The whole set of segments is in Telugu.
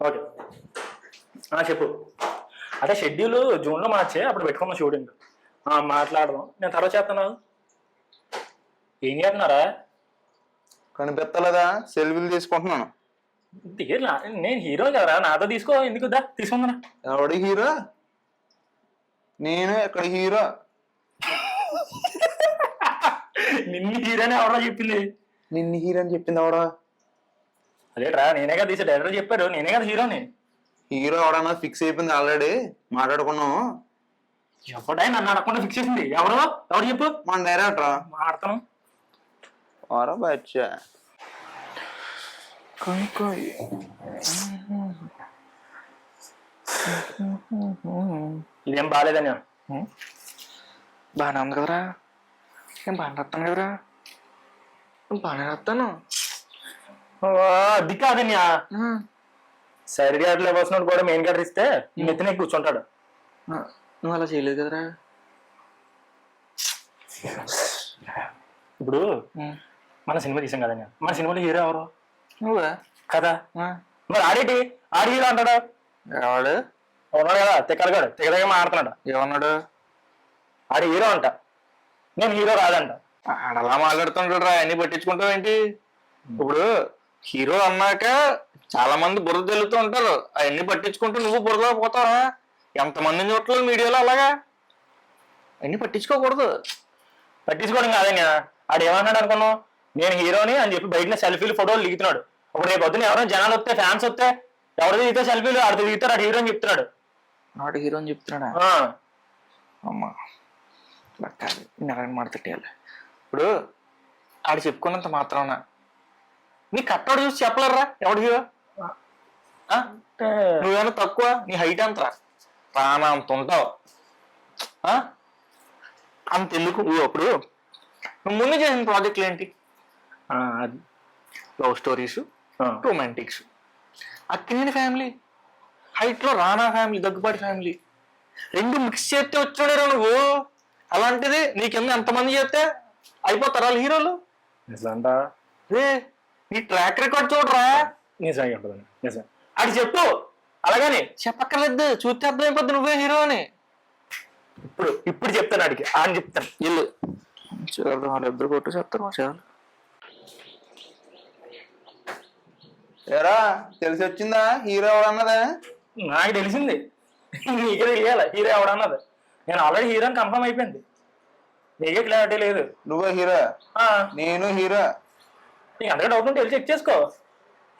ఓకే. చెప్పు. అంటే షెడ్యూల్ జూన్లో మార్చే అప్పుడు పెట్టుకున్నాం షూటింగ్. మాట్లాడదాం, నేను తర్వాత చేస్తాను. ఏం చేస్తున్నారా? కనిపెత్తలేదా? సెల్ఫీలు తీసుకుంటున్నాను. నేను హీరో కదరా, నాతో తీసుకో. ఎందుకు దా తీసుకుందా? ఎవడి హీరో? నేను ఎక్కడ హీరో? నిన్ను హీరోనే ఎవడో చెప్పింది? నిన్ను హీరో అని చెప్పింది ఎవడా? అదేట్రా, నేనే కదా తీసే. డైరెక్టర్ చెప్పారు, నేనే కదా హీరోని. హీరో ఎవడన్నా ఫిక్స్ అయిపోయింది, ఆల్రెడీ మాట్లాడుకున్నాము. ఎవడా నన్ను అడగకుండా ఫిక్స్ చేసింది? ఎవరు చెప్పు. మన డైరెక్టర్. మాడతాను. వారా బచ్చా. ఇదేం బాగాలేదని. బాగానే ఉంది కదరా, నేను బాగానే రాస్తాను కదరా, బాగానే రాస్తాను. అది కాదన్యా. సైడ్ గార్డులు ఇవ్వాల్సిన కూడా మెయిన్ గార్డర్ ఇస్తే నెత్తినే కూర్చుంటాడు. నువ్వు అలా చేయలేదు కదరా. ఇప్పుడు మన సినిమా తీసాం కదన్యా, మన సినిమాలో హీరో ఎవరు? నువ్వే కదా. మరి ఆడి హీరో అంటాడు. ఎవడు ఉన్నాడు కదా, తిక్కడగాడు తిక్కదగా మాడుతున్నాడు. ఏమన్నాడు? ఆడి హీరో అంట, నేను హీరో కాదంట. ఆడలా మాట్లాడుతుంటాడు రా, అన్ని పట్టించుకుంటావు ఏంటి? ఇప్పుడు హీరో అన్నాక చాలా మంది బురద తెలుతూ ఉంటారు, అవన్నీ పట్టించుకుంటూ నువ్వు బురద పోతావా? ఎంతమందిని చూడలేదు మీడియాలో అలాగా. అన్ని పట్టించుకోకూడదు. పట్టించుకోవడం కాదన్యా, ఆడు ఏమన్నాడు అనుకున్నావు? నేను హీరోని అని చెప్పి బయట సెల్ఫీలు ఫోటోలు దిగుతున్నాడు. ఇప్పుడు రేపు పొద్దున ఎవరైనా జనాలు వస్తే, ఫ్యాన్స్ వస్తే, ఎవరు దిగితే సెల్ఫీలు ఆడితే దిగుతారు, ఆడు హీరో అని చెప్తున్నాడు. ఆడు హీరో అని చెప్తున్నాడా? అమ్మా కాదు, నెలని మాడతట్టేయాలి. ఇప్పుడు ఆడు చెప్పుకున్నంత మాత్రాన నీ కట్టోడు చూసి చెప్పలేరా ఎవడు హీరో? నువ్వేమో తక్కువ, నీ హైట్ అంతరా, ప్రాణం అంత ఉంటావు. అంత ఎందుకు? అప్పుడు నువ్వు ముందు చేసిన ప్రాజెక్టులు ఏంటి? అది love stories, romantics. Akkineni family, హైట్లో రానా ఫ్యామిలీ, దగ్గుబాటి ఫ్యామిలీ, రెండు మిక్స్ చేస్తే వచ్చాడేరా నువ్వు. అలాంటిది నీ కింద ఎంతమంది చేస్తే అయిపోతారా హీరోలు? నిజంటా? రే నీ ట్రాక్ రికార్డ్ చూడరా. నిజం అది చెప్పు. అలాగని చెప్పక్కర్లేదు, చూస్తే అర్థమైపోద్ది నువ్వే హీరో అని. ఇప్పుడు చెప్తాను ఆడికి, అని చెప్తాను. ఇల్లు చూడదు, వాళ్ళిద్దరు కొట్టు చెప్తారు మా చాలు. ఎరా తెలిసి వచ్చిందా హీరో ఎవడన్నదా? నాకు తెలిసింది, నీకే తెలియాలి హీరో ఎవడన్నది. నేను ఆల్రెడీ హీరోని కన్ఫర్మ్ అయిపోయింది, నీకే క్లారిటీ లేదు. నువ్వే హీరో, నేను హీరో. నీకు అంతగా డౌట్ ఉంటే వెళ్ళి చెక్ చేసుకో.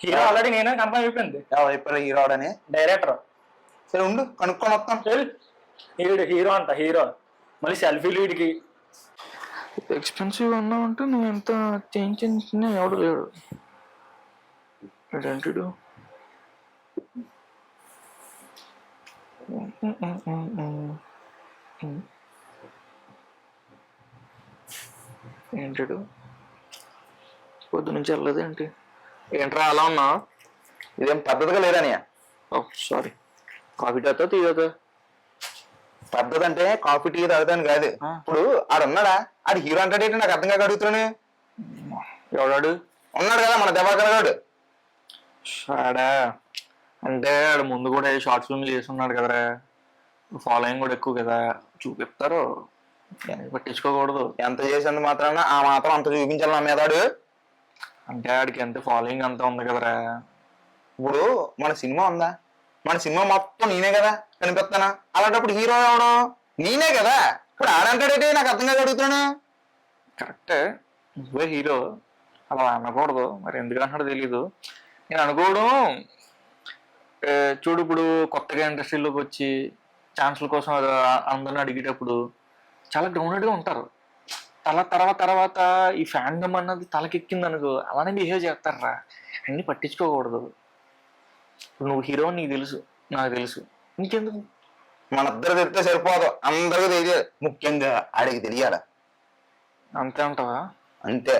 హీరో ఆల్రెడీ నేనే కన్ఫర్మ్ అయిపోయింది. ఎవరు చెప్పారు హీరో అవడని? డైరెక్టర్. సరే ఉండు, కనుక్కొని వస్తాం. వీడు హీరో అంట, హీరో. మళ్ళీ సెల్ఫీలు వీడికి ఎక్స్పెన్సివ్ అన్నావు అంటే నువ్వు ఎంత చేయించిన ఎవడు లేడు. ఏంటిడు ఏంటిడు పొద్దు నుంచి వెళ్ళలేదు ఏంటి? ఏంట్రా అలా ఉన్నావు? ఇదేం పద్ధతిగా లేదనియా. సారీ, కాఫీ తాగుతా తీయదా? పద్ధతి అంటే కాఫీ టీ తాగుతాను కాదు. ఇప్పుడు ఆడున్నాడా? ఆడు హీరో అంటాడేంటి నాకు అర్థం కాక అడుగుతున్నాను. ఎవడాడు? ఉన్నాడు కదా మన దెబ్బకర్ గాడు. ఆడా అంటే ఆడు ముందు కూడా షార్ట్ ఫిల్మ్ చేస్తున్నాడు కదరా, ఫాలోయింగ్ కూడా ఎక్కువ కదా, చూపిస్తారు, పట్టించుకోకూడదు. ఎంత చేసేందుకు మాత్రాన ఆ మాత్రం అంత చూపించాలి నా మీదాడు. అంటే ఆడికి ఎంత ఫాలోయింగ్ అంతా ఉంది కదరా. ఇప్పుడు మన సినిమా ఉందా, మన సినిమా మొత్తం నేనే కదా కనిపిస్తానా, అలాంటప్పుడు హీరో అవడం నేనే కదా. ఇప్పుడు ఆడంటాడేంటి నాకు అర్థం కాక అడుగుతున్నాను. కరెక్టే, నువ్వే హీరో, అలా అనకూడదు. మరి ఎందుకు అంటాడో తెలీదు. నేను అనుకోవడం, చూడు ఇప్పుడు కొత్తగా ఇండస్ట్రీలోకి వచ్చి ఛాన్సుల కోసం అందరిని అడిగేటప్పుడు చాలా గ్రౌండెడ్గా ఉంటారు. తర్వాత ఈ ఫ్యాన్డమ్ అన్నది తలకెక్కింది అనుకో, అలానే బిహేవ్ చేస్తారా. అన్ని పట్టించుకోకూడదు. ఇప్పుడు నువ్వు హీరో నీకు తెలుసు, నాకు తెలుసు, ఇంకెందుకు? మన ఇద్దరు తెలిస్తే సరిపోదు, అందరికీ తెలియదు, ముఖ్యంగా ఆడికి తెలియాల. అంతే అంటావా? అంతే.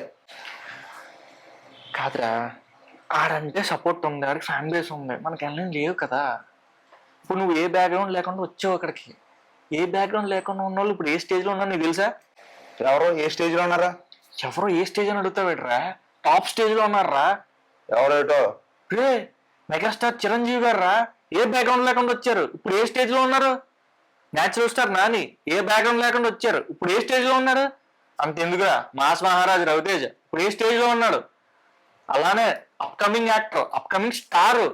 కాదురా, ఆడంటే సపోర్ట్ ఉంది, ఆడికి ఫ్యాన్ బేస్ ఉంది, మనకి వెళ్ళని లేవు కదా. ఇప్పుడు నువ్వు ఏ బ్యాక్గ్రౌండ్ లేకుండా వచ్చావు అక్కడికి, ఏ బ్యాక్గ్రౌండ్ లేకుండా ఉన్న వాళ్ళు ఇప్పుడు ఏ స్టేజ్లో ఉన్నారు నీకు తెలుసా? ఎవరు ఏ స్టేజ్లో ఉన్నారా? ఎవరో ఏ స్టేజ్ అని అడుగుతావేట్రా, టాప్ స్టేజ్లో ఉన్నారా. ఎవరేటో రే మెగాస్టార్ చిరంజీవి గారు రా, ఏ బ్యాక్గ్రౌండ్ లేకుండా వచ్చారు, ఇప్పుడు ఏ స్టేజ్ లో ఉన్నారు. న్యాచురల్ స్టార్ నాని ఏ బ్యాక్గ్రౌండ్ లేకుండా వచ్చారు, ఇప్పుడు ఏ స్టేజ్ లో ఉన్నారు. అంతెందుకురా మాస్ మహారాజ్ రవితేజ ఇప్పుడు ఏ స్టేజ్ లో ఉన్నాడు. అలానే అప్కమింగ్ యాక్టర్, అప్కమింగ్ స్టార్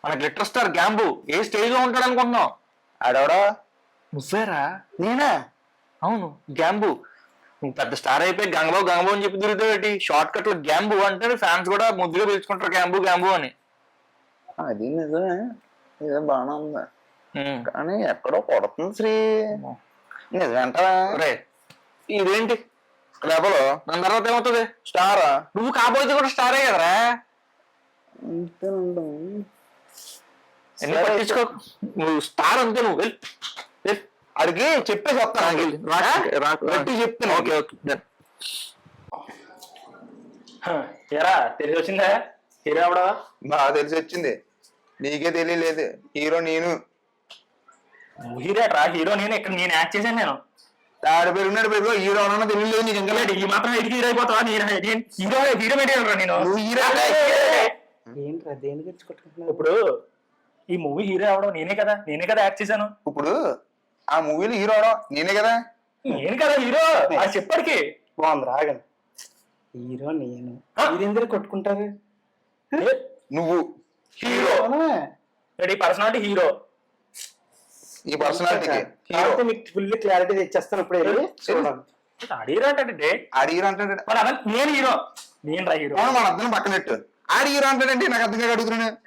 మన గ్లిటర్ స్టార్ గ్యాంబు ఏ స్టేజ్ లో ఉంటాడు అనుకుంటున్నావు. ఆడెవడా? నువ్వేరా? నేనా? అవును గ్యాంబు. నువ్వు పెద్ద స్టార్ అయిపోయి గంగబాబు గంగబాబు అని చెప్పి తిరుగుతావు. షార్ట్ కట్ లో గ్యాంబు అంటే ఫ్యాన్స్ కూడా ముద్దుగా పిలుచుకుంటారు గ్యాంబు గ్యాంబు అని. అది నిజమే, ఇదే బాగానే ఉంది కానీ ఎక్కడో కొడుతుంది శ్రీ. నిజమేంటా? ఇదేంటి రెబలు? దాని తర్వాత ఏమవుతుంది? స్టారా? నువ్వు కాబోయేది కూడా స్టారే కదరా. ఎన్ని పట్టించుకో, నువ్వు స్టార్ అంతే. నువ్వు అడిగి చెప్పేసి వస్తాను, చెప్తాను. Okay okay. ఏరా తెలిసి వచ్చిందా హీరో ఎవడా? బాగా తెలిసి వచ్చింది, నీకే తెలియలేదు. హీరో నేను. హీరో రా, హీరో నేను. ఇక్కడ నేను యాక్ట్ చేశాను. నేను ఆడ పెరుగున్నాడు పెరుగు, హీరో అన్నా తెలియలేదు నీకు. ఇంకా లేదు ఈ మాత్రం ఎడికి హీరో అయిపోతావా? నేను హీరో హీరో మెటీరియల్ నేను. నువ్వు హీరో ఏంట్రా దేని గురించి కొట్టుకుంటున్నావు? ఇప్పుడు ఈ మూవీ హీరో అవడం నేనే కదా యాక్ట్ చేశాను. ఇప్పుడు ఆ మూవీలో హీరో అవడం నేనే కదా. నేను కదా హీరో. అది చెప్పడికి బాగుంది రాగండి. హీరో నేను, మీరెందరూ కొట్టుకుంటారు. నువ్వు హీరో, ఈ పర్సనాలిటీ హీరో. ఈ పర్సనాలిటీకి హీరో. మీకు ఫుల్ క్లారిటీ తెచ్చేస్తాను ఇప్పుడు వెళ్ళి చూడాలి. హీరో అంటే ఆడి హీరో అంటాడు, నేను హీరో. నేను రా హీరో. మన అర్థం పక్కనట్టు ఆడి హీరో అంటాడంటే నాకు అర్థంగా అడుగుతున్నాను.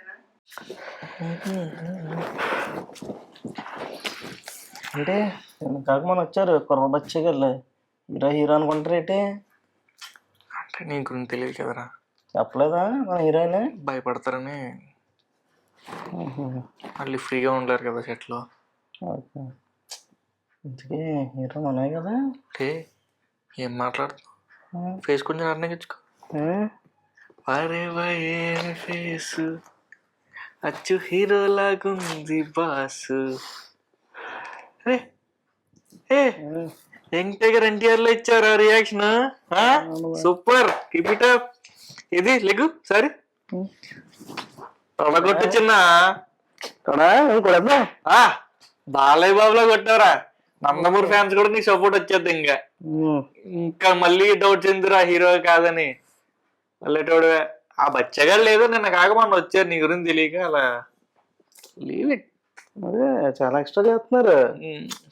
అంటే కాక మన వచ్చారు కొరబచ్చగల్లు హీరో హీరో అనుకుంటారేంటి? అంటే నీ గురించి తెలియదు కదరా. చెప్పలేదా మన హీరోయిన్? భయపడతారని మళ్ళీ ఫ్రీగా ఉండలేరు కదా సెట్లో. ఓకే, ఇంతకీ హీరో మనమే కదా? అంటే ఏం మాట్లాడుతున్నావు? ఫేస్ కొంచెం అర్థగించుకో. అరే ఏమి ఫేసు అచ్చు హీరో లాగుంది బాసు. యంగ్ టైగర్ ఎన్టీఆర్ లో ఇచ్చారా reaction? Super, keep it up. ఇది లెగు సరే తొడగొట్టు చిన్న. బాలయ్య బాబులో కొట్టారా. నందమూరి ఫ్యాన్స్ కూడా నీకు సపోర్ట్ వచ్చేది. ఇంకా మళ్ళీ డౌట్ చెందిరా హీరో కాదని. మళ్ళీ ఆ బచ్చగాడు లేదు నిన్న కాక మొన్న వచ్చారు నీ గురించి తెలియక. అలా లీవ్ ఇట్. అదే చాలా ఎక్స్ట్రా చేస్తున్నారు.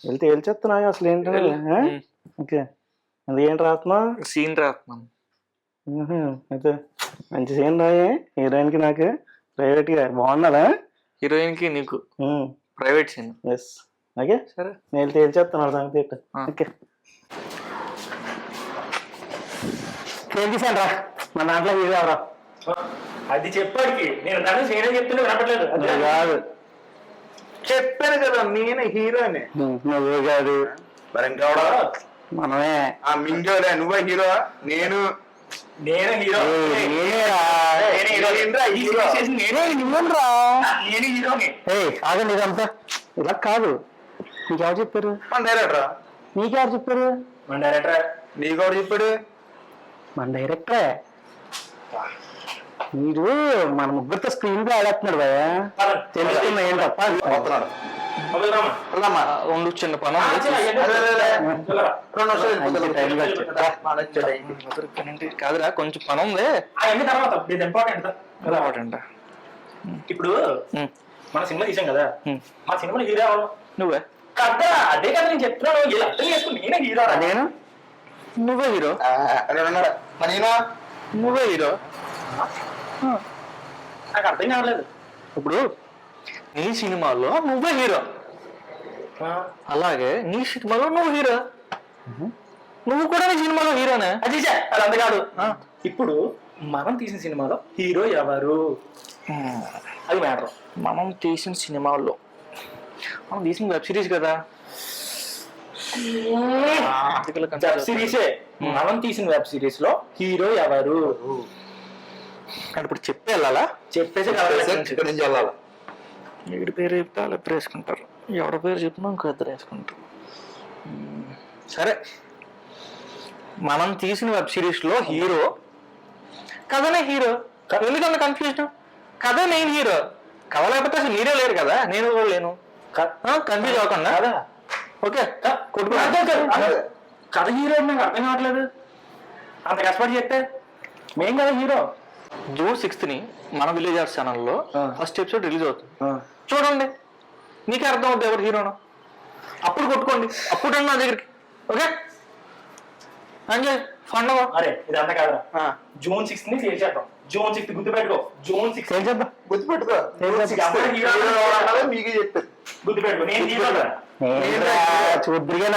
వెళ్తే వెళ్ళిచేస్తున్నా అసలు ఏంటి? ఓకే, అది ఏంటి రాస్తున్నావు? సీన్ రాస్తున్నాను. అయితే మంచి సీన్ రాయే హీరోయిన్ కి నాకు ప్రైవేట్ గా. బాగున్నాడా? హీరోయిన్ కి నీకు ప్రైవేట్ సీన్? ఎస్. ఓకే సరే నేను వెళ్తే వెళ్ళిచేస్తున్నాడు సంగతి. ఓకే ఏం చేశాను రా మన దాంట్లో హీరో ఎవరా? అది చెప్పడికి నేను దాంట్లో సీన్ చెప్తుంటే వినపట్లేదు. అది కాదు, చెప్పాను కదా నేనే హీరోని. నువ్వే కాదు మరి ఇంకెవడా? మనమే. ఆ మింగోలే నువ్వే హీరో. నేను నేనే హీరో. నేను హీరోని. ఆగండి, ఇదంతా ఇలా కాదు. నీకెవరు చెప్పారు? మన డైరెక్టరా? నీకెవరు చెప్పారు? మన డైరెక్టర్. నీకెవడు చెప్పాడు? మన డైరెక్టరే. మీరు మన ముగ్గురితో స్క్రీన్ లో ఆడేస్తున్నాడు భయ్యా. తెలుసుకున్నా ఏం తప్ప. ఉండు చిన్న పని కాదురా, కొంచెం పని ఉంది. ఇంపార్టెంట్. ఇప్పుడు మన సినిమా తీసాం కదా, మా సినిమాలో హీరో ఎవరు? నువ్వే కదా. అదే కదా నేను చెప్తున్నాను. ఇలా అర్థం చేసుకుని నేనే హీరో. నేను నువ్వే హీరో. నువ్వే హీరో. నాకు అర్థం కావట్లేదు. ఇప్పుడు నీ సినిమాలో నువ్వే హీరో, అలాగే నీ సినిమాలో నువ్వు హీరో. నువ్వు కూడా నీ సినిమాలో హీరోనే. అది అంత కాదు. ఇప్పుడు మనం తీసిన సినిమాలో హీరో ఎవరు? అది మ్యాటర్. మనం తీసిన సినిమాలో మనం తీసిన వెబ్ సిరీస్ కదా. వెబ్ సిరీసే. మనం తీసిన వెబ్ సిరీస్ లో హీరో ఎవరు? ఇప్పుడు చెప్పి వెళ్ళాలా? చెప్పేసి ఇక్కడ నుంచి వెళ్ళాలా? వీడి పేరు చెప్తే వాళ్ళు ఇద్దరు వేసుకుంటారు, ఎవరి పేరు చెప్పినా ఇంకో ఇద్దరు వేసుకుంటారు. సరే, మనం తీసిన వెబ్ సిరీస్ లో హీరో కథనే హీరో. ఎందుకన్నా కన్ఫ్యూజన్? కథ నేను హీరో, కథ లేకపోతే అసలు మీరే లేరు కదా, నేను కూడా లేను. కన్ఫ్యూజ్ అవ్వకుండా కదా ఓకే కొట్టుకో. కథ హీరో నాకు అర్థం కావట్లేదు. అంత కష్టపడి చెప్తే మేం కదా హీరో. జూన్ 6th మన విలేజ్ ఆర్ట్స్ ఛానల్లో ఫస్ట్ ఎపిసోడ్ రిలీజ్ అవుతుంది. చూడండి, నీకే అర్థం అవుతుంది ఎవరు హీరోను. అప్పుడు కొట్టుకోండి, అప్పుడు రండి నా దగ్గరికి. Okay enjoy fund. అరే ఇది అంత కాదురా, June 6th ని ఫేస్ చేద్దాం. June 6th గుర్తుపెట్టుకో, June 6th ఏం చేద్దాం? గుర్తుపెట్టుకో, ఎవరు హీరో మీకే చెప్తారు. గుర్తుపెట్టుకో, నేను హీరో కదా. చూద్దరిగా